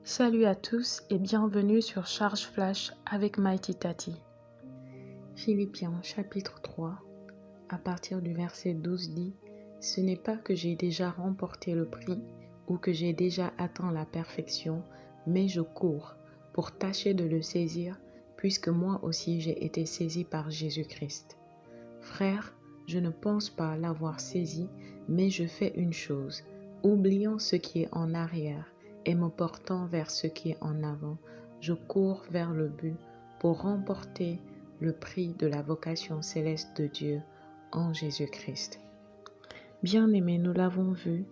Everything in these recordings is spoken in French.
Salut à tous et bienvenue sur Charge Flash avec Mighty Tati. Philippiens chapitre 3, à partir du verset 12 dit « Ce n'est pas que j'ai déjà remporté le prix ou que j'ai déjà atteint la perfection, mais je cours pour tâcher de le saisir, puisque moi aussi j'ai été saisi par Jésus-Christ. Frères, je ne pense pas l'avoir saisi, mais je fais une chose, oubliant ce qui est en arrière et me portant vers ce qui est en avant, je cours vers le but pour remporter le prix de la vocation céleste de Dieu en Jésus-Christ. » Bien-aimés, nous l'avons vu,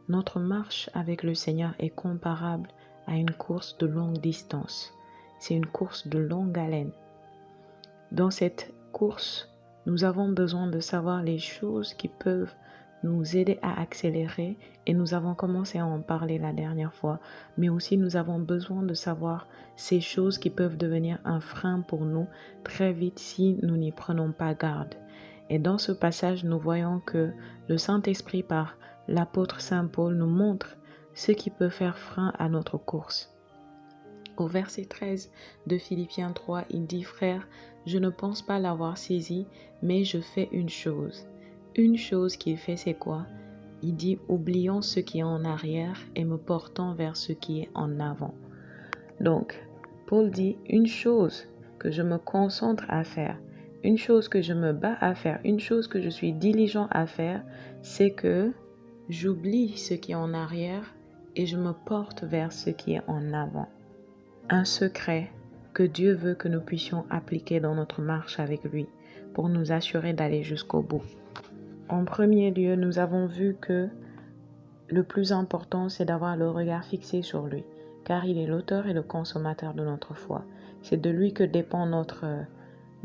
notre marche avec le Seigneur est comparable à une course de longue distance. C'est une course de longue haleine. Dans cette course, nous avons besoin de savoir les choses qui peuvent nous aider à accélérer et nous avons commencé à en parler la dernière fois, mais aussi nous avons besoin de savoir ces choses qui peuvent devenir un frein pour nous très vite si nous n'y prenons pas garde. Et dans ce passage, nous voyons que le Saint-Esprit par l'apôtre Saint Paul nous montre ce qui peut faire frein à notre course. Au verset 13 de Philippiens 3, il dit « Frères, je ne pense pas l'avoir saisi, mais je fais une chose. » Une chose qu'il fait, c'est quoi? Il dit « Oublions ce qui est en arrière et me portant vers ce qui est en avant. » Donc, Paul dit « Une chose que je me concentre à faire, une chose que je me bats à faire, une chose que je suis diligent à faire, c'est que j'oublie ce qui est en arrière et je me porte vers ce qui est en avant. » Un secret que Dieu veut que nous puissions appliquer dans notre marche avec lui pour nous assurer d'aller jusqu'au bout. En premier lieu, nous avons vu que le plus important, c'est d'avoir le regard fixé sur lui, car il est l'auteur et le consommateur de notre foi. C'est de lui que dépend notre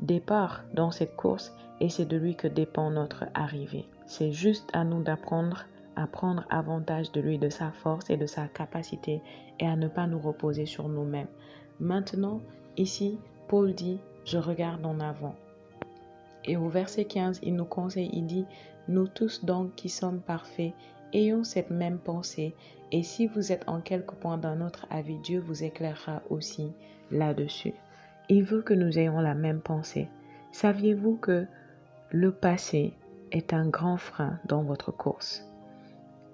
départ dans cette course et c'est de lui que dépend notre arrivée. C'est juste à nous d'apprendre à prendre avantage de lui, de sa force et de sa capacité et à ne pas nous reposer sur nous-mêmes. Maintenant, ici, Paul dit « Je regarde en avant ». Et au verset 15, il nous conseille, il dit « Nous tous donc qui sommes parfaits, ayons cette même pensée, et si vous êtes en quelque point d'un autre avis, Dieu vous éclairera aussi là-dessus. » Il veut que nous ayons la même pensée. Saviez-vous que le passé est un grand frein dans votre course?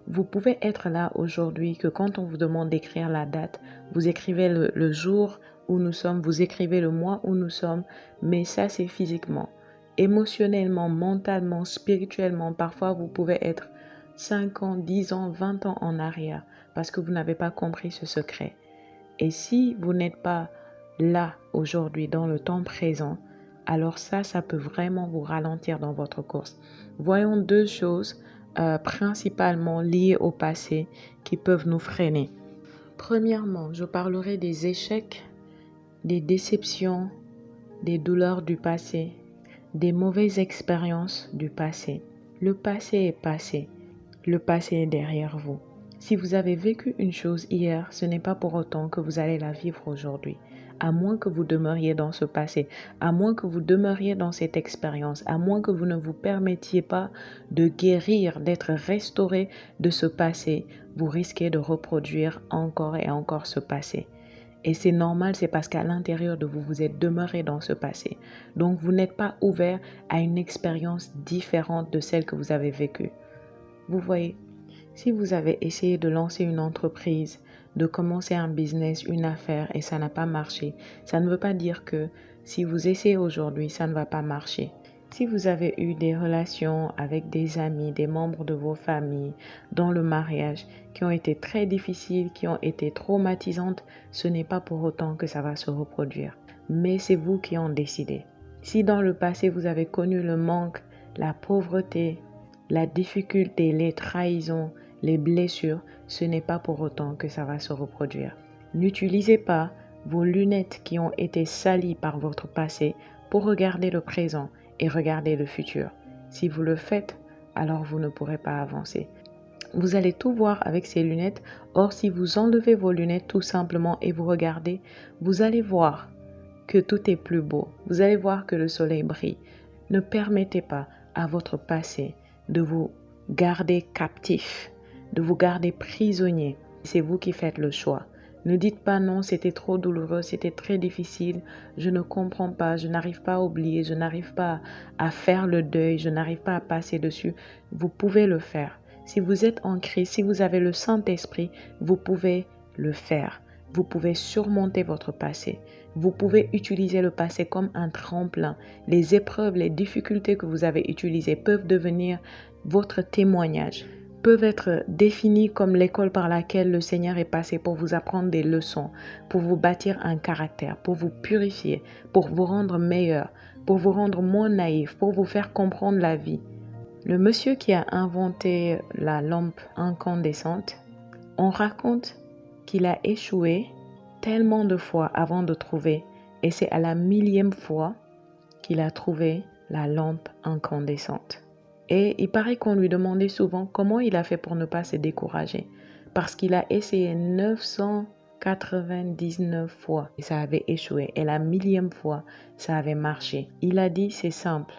Vous pouvez être là aujourd'hui que quand on vous demande d'écrire la date, vous écrivez le jour où nous sommes, vous écrivez le mois où nous sommes, mais ça c'est physiquement. Émotionnellement, mentalement, spirituellement, parfois vous pouvez être 5 ans, 10 ans, 20 ans en arrière parce que vous n'avez pas compris ce secret. Et si vous n'êtes pas là aujourd'hui dans le temps présent, alors ça peut vraiment vous ralentir dans votre course. Voyons deux choses principalement liées au passé qui peuvent nous freiner. Premièrement, je parlerai des échecs, des déceptions, des douleurs du passé, des mauvaises expériences du passé. Le passé est passé. Le passé est derrière vous. Si vous avez vécu une chose hier, ce n'est pas pour autant que vous allez la vivre aujourd'hui. À moins que vous demeuriez dans ce passé, à moins que vous demeuriez dans cette expérience, à moins que vous ne vous permettiez pas de guérir, d'être restauré de ce passé, vous risquez de reproduire encore et encore ce passé. Et c'est normal, c'est parce qu'à l'intérieur de vous, vous êtes demeuré dans ce passé. Donc, vous n'êtes pas ouvert à une expérience différente de celle que vous avez vécue. Vous voyez, si vous avez essayé de lancer une entreprise, de commencer un business, une affaire et ça n'a pas marché, ça ne veut pas dire que si vous essayez aujourd'hui, ça ne va pas marcher. Si vous avez eu des relations avec des amis, des membres de vos familles, dans le mariage, qui ont été très difficiles, qui ont été traumatisantes, ce n'est pas pour autant que ça va se reproduire. Mais c'est vous qui en décidez. Si dans le passé, vous avez connu le manque, la pauvreté, la difficulté, les trahisons, les blessures, ce n'est pas pour autant que ça va se reproduire. N'utilisez pas vos lunettes qui ont été salies par votre passé pour regarder le présent et regarder le futur. Si vous le faites, alors vous ne pourrez pas avancer. Vous allez tout voir avec ces lunettes. Or, si vous enlevez vos lunettes tout simplement et vous regardez, vous allez voir que tout est plus beau. Vous allez voir que le soleil brille. Ne permettez pas à votre passé de vous garder captif, de vous garder prisonnier. C'est vous qui faites le choix Ne dites pas non, c'était trop douloureux, c'était très difficile, je ne comprends pas, je n'arrive pas à oublier, je n'arrive pas à faire le deuil, je n'arrive pas à passer dessus. Vous pouvez le faire. Si vous êtes en Christ, si vous avez le Saint-Esprit, vous pouvez le faire. Vous pouvez surmonter votre passé. Vous pouvez utiliser le passé comme un tremplin. Les épreuves, les difficultés que vous avez utilisées peuvent devenir votre témoignage, peuvent être définis comme l'école par laquelle le Seigneur est passé pour vous apprendre des leçons, pour vous bâtir un caractère, pour vous purifier, pour vous rendre meilleur, pour vous rendre moins naïf, pour vous faire comprendre la vie. Le monsieur qui a inventé la lampe incandescente, on raconte qu'il a échoué tellement de fois avant de trouver, et c'est à la 1000e fois qu'il a trouvé la lampe incandescente. Et il paraît qu'on lui demandait souvent comment il a fait pour ne pas se décourager. Parce qu'il a essayé 999 fois et ça avait échoué. Et la 1000e fois, ça avait marché. Il a dit, c'est simple.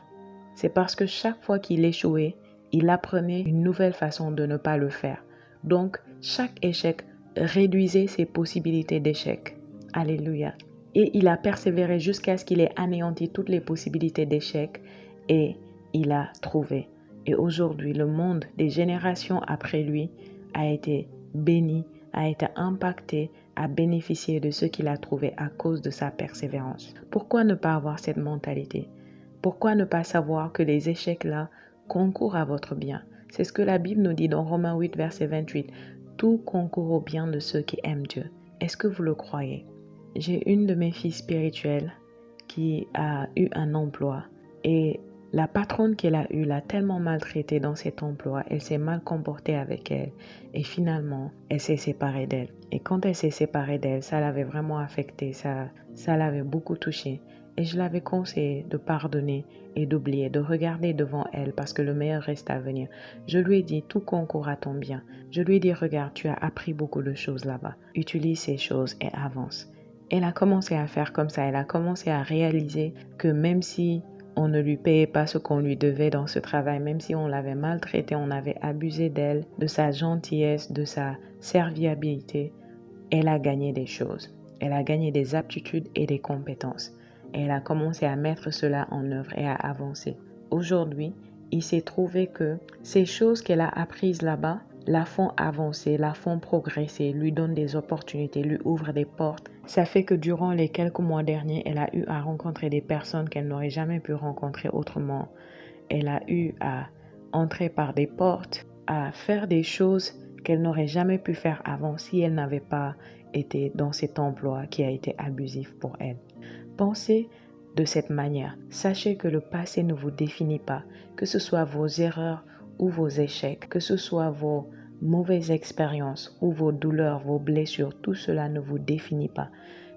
C'est parce que chaque fois qu'il échouait, il apprenait une nouvelle façon de ne pas le faire. Donc, chaque échec réduisait ses possibilités d'échec. Alléluia. Et il a persévéré jusqu'à ce qu'il ait anéanti toutes les possibilités d'échec et il a trouvé. Et aujourd'hui, le monde des générations après lui a été béni, a été impacté, a bénéficié de ce qu'il a trouvé à cause de sa persévérance. Pourquoi ne pas avoir cette mentalité? Pourquoi ne pas savoir que les échecs-là concourent à votre bien? C'est ce que la Bible nous dit dans Romains 8, verset 28. Tout concourt au bien de ceux qui aiment Dieu. Est-ce que vous le croyez? J'ai une de mes filles spirituelles qui a eu un emploi et la patronne qu'elle a eue l'a tellement maltraitée dans cet emploi, elle s'est mal comportée avec elle et finalement, elle s'est séparée d'elle. Et quand elle s'est séparée d'elle, ça l'avait vraiment affectée, ça l'avait beaucoup touchée. Et je l'avais conseillé de pardonner et d'oublier, de regarder devant elle parce que le meilleur reste à venir. Je lui ai dit, tout concourt à ton bien. Je lui ai dit, regarde, tu as appris beaucoup de choses là-bas. Utilise ces choses et avance. Elle a commencé à faire comme ça, elle a commencé à réaliser que même si on ne lui payait pas ce qu'on lui devait dans ce travail, même si on l'avait maltraitée, on avait abusé d'elle, de sa gentillesse, de sa serviabilité, elle a gagné des choses. Elle a gagné des aptitudes et des compétences. Et elle a commencé à mettre cela en œuvre et à avancer. Aujourd'hui, il s'est trouvé que ces choses qu'elle a apprises là-bas la font avancer, la font progresser, lui donnent des opportunités, lui ouvrent des portes. Ça fait que durant les quelques mois derniers, elle a eu à rencontrer des personnes qu'elle n'aurait jamais pu rencontrer autrement. Elle a eu à entrer par des portes, à faire des choses qu'elle n'aurait jamais pu faire avant si elle n'avait pas été dans cet emploi qui a été abusif pour elle. Pensez de cette manière. Sachez que le passé ne vous définit pas, que ce soit vos erreurs ou vos échecs, que ce soit vos mauvaises expériences ou vos douleurs, vos blessures, tout cela ne vous définit pas.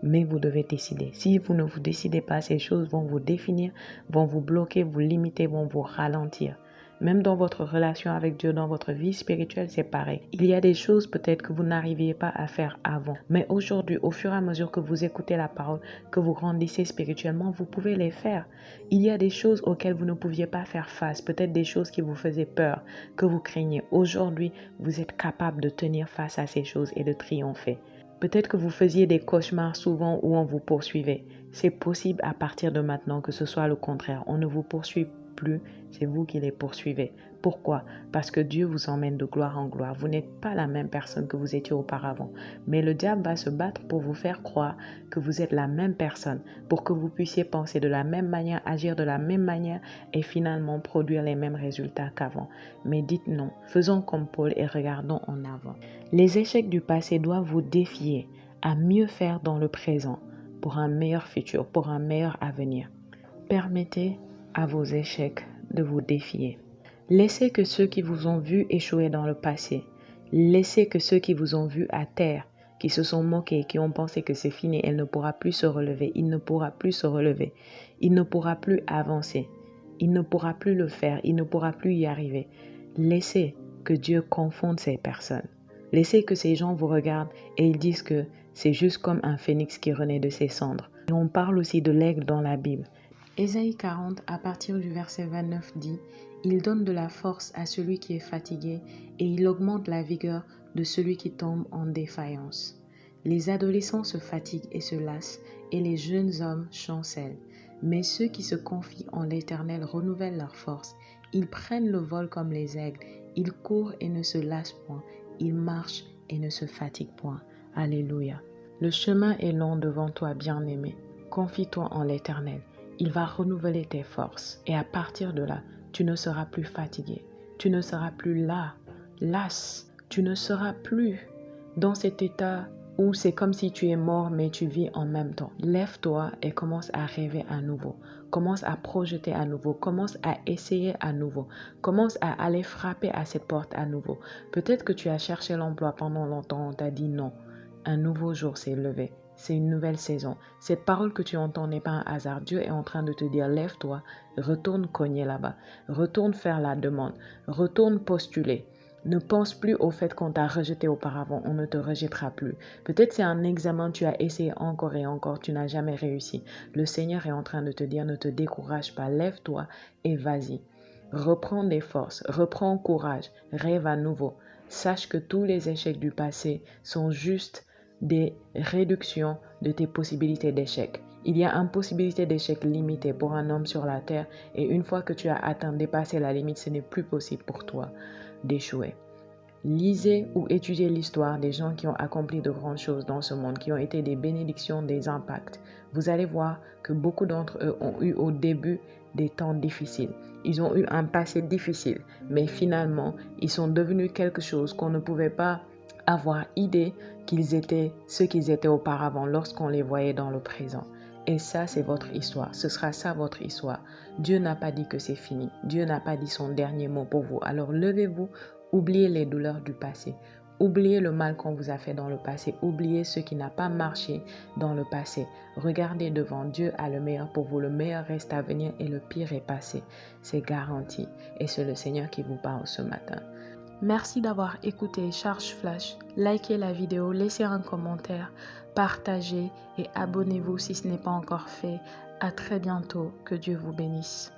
Mais vous devez décider. Si vous ne vous décidez pas, ces choses vont vous définir, vont vous bloquer, vous limiter, vont vous ralentir. Même dans votre relation avec Dieu, dans votre vie spirituelle, c'est pareil. Il y a des choses peut-être que vous n'arriviez pas à faire avant. Mais aujourd'hui, au fur et à mesure que vous écoutez la parole, que vous grandissez spirituellement, vous pouvez les faire. Il y a des choses auxquelles vous ne pouviez pas faire face. Peut-être des choses qui vous faisaient peur, que vous craignez. Aujourd'hui, vous êtes capable de tenir face à ces choses et de triompher. Peut-être que vous faisiez des cauchemars souvent où on vous poursuivait. C'est possible à partir de maintenant que ce soit le contraire. On ne vous poursuit plus, c'est vous qui les poursuivez. Pourquoi? Parce que Dieu vous emmène de gloire en gloire. Vous n'êtes pas la même personne que vous étiez auparavant. Mais le diable va se battre pour vous faire croire que vous êtes la même personne, pour que vous puissiez penser de la même manière, agir de la même manière et finalement produire les mêmes résultats qu'avant. Mais dites non, faisons comme Paul et regardons en avant. Les échecs du passé doivent vous défier à mieux faire dans le présent pour un meilleur futur, pour un meilleur avenir. Permettez à vos échecs de vous défier. Laissez que ceux qui vous ont vu échouer dans le passé, laissez que ceux qui vous ont vu à terre, qui se sont moqués, qui ont pensé que c'est fini, elle ne pourra plus se relever, il ne pourra plus se relever, il ne pourra plus avancer, il ne pourra plus le faire, il ne pourra plus y arriver. Laissez que Dieu confonde ces personnes. Laissez que ces gens vous regardent et ils disent que c'est juste comme un phénix qui renaît de ses cendres. Et on parle aussi de l'aigle dans la Bible. Ésaïe 40, à partir du verset 29 dit « Il donne de la force à celui qui est fatigué et il augmente la vigueur de celui qui tombe en défaillance. » Les adolescents se fatiguent et se lassent, et les jeunes hommes chancellent. Mais ceux qui se confient en l'Éternel renouvellent leur force. Ils prennent le vol comme les aigles. Ils courent et ne se lassent point. Ils marchent et ne se fatiguent point. Alléluia. Le chemin est long devant toi, bien-aimé. Confie-toi en l'Éternel. Il va renouveler tes forces. Et à partir de là, tu ne seras plus fatigué. Tu ne seras plus las. Tu ne seras plus dans cet état où c'est comme si tu es mort mais tu vis en même temps. Lève-toi et commence à rêver à nouveau. Commence à projeter à nouveau. Commence à essayer à nouveau. Commence à aller frapper à cette porte à nouveau. Peut-être que tu as cherché l'emploi pendant longtemps, on t'a dit non. Un nouveau jour s'est levé. C'est une nouvelle saison. Cette parole que tu entends n'est pas un hasard. Dieu est en train de te dire, lève-toi, retourne cogner là-bas, retourne faire la demande, retourne postuler. Ne pense plus au fait qu'on t'a rejeté auparavant, on ne te rejettera plus. Peut-être c'est un examen, tu as essayé encore et encore, tu n'as jamais réussi. Le Seigneur est en train de te dire, ne te décourage pas, lève-toi et vas-y. Reprends des forces, reprends courage, rêve à nouveau. Sache que tous les échecs du passé sont juste des réductions de tes possibilités d'échec. Il y a une possibilité d'échec limitée pour un homme sur la terre et une fois que tu as atteint, dépassé la limite, ce n'est plus possible pour toi d'échouer. Lisez ou étudiez l'histoire des gens qui ont accompli de grandes choses dans ce monde, qui ont été des bénédictions, des impacts. Vous allez voir que beaucoup d'entre eux ont eu au début des temps difficiles. Ils ont eu un passé difficile, mais finalement, ils sont devenus quelque chose qu'on ne pouvait pas avoir idée qu'ils étaient ce qu'ils étaient auparavant lorsqu'on les voyait dans le présent. Et ça, c'est votre histoire. Ce sera ça votre histoire. Dieu n'a pas dit que c'est fini. Dieu n'a pas dit son dernier mot pour vous. Alors levez-vous, oubliez les douleurs du passé. Oubliez le mal qu'on vous a fait dans le passé. Oubliez ce qui n'a pas marché dans le passé. Regardez devant. Dieu a le meilleur pour vous. Le meilleur reste à venir et le pire est passé. C'est garanti. Et c'est le Seigneur qui vous parle ce matin. Merci d'avoir écouté Charge Flash. Likez la vidéo, laissez un commentaire, partagez et abonnez-vous si ce n'est pas encore fait. À très bientôt. Que Dieu vous bénisse.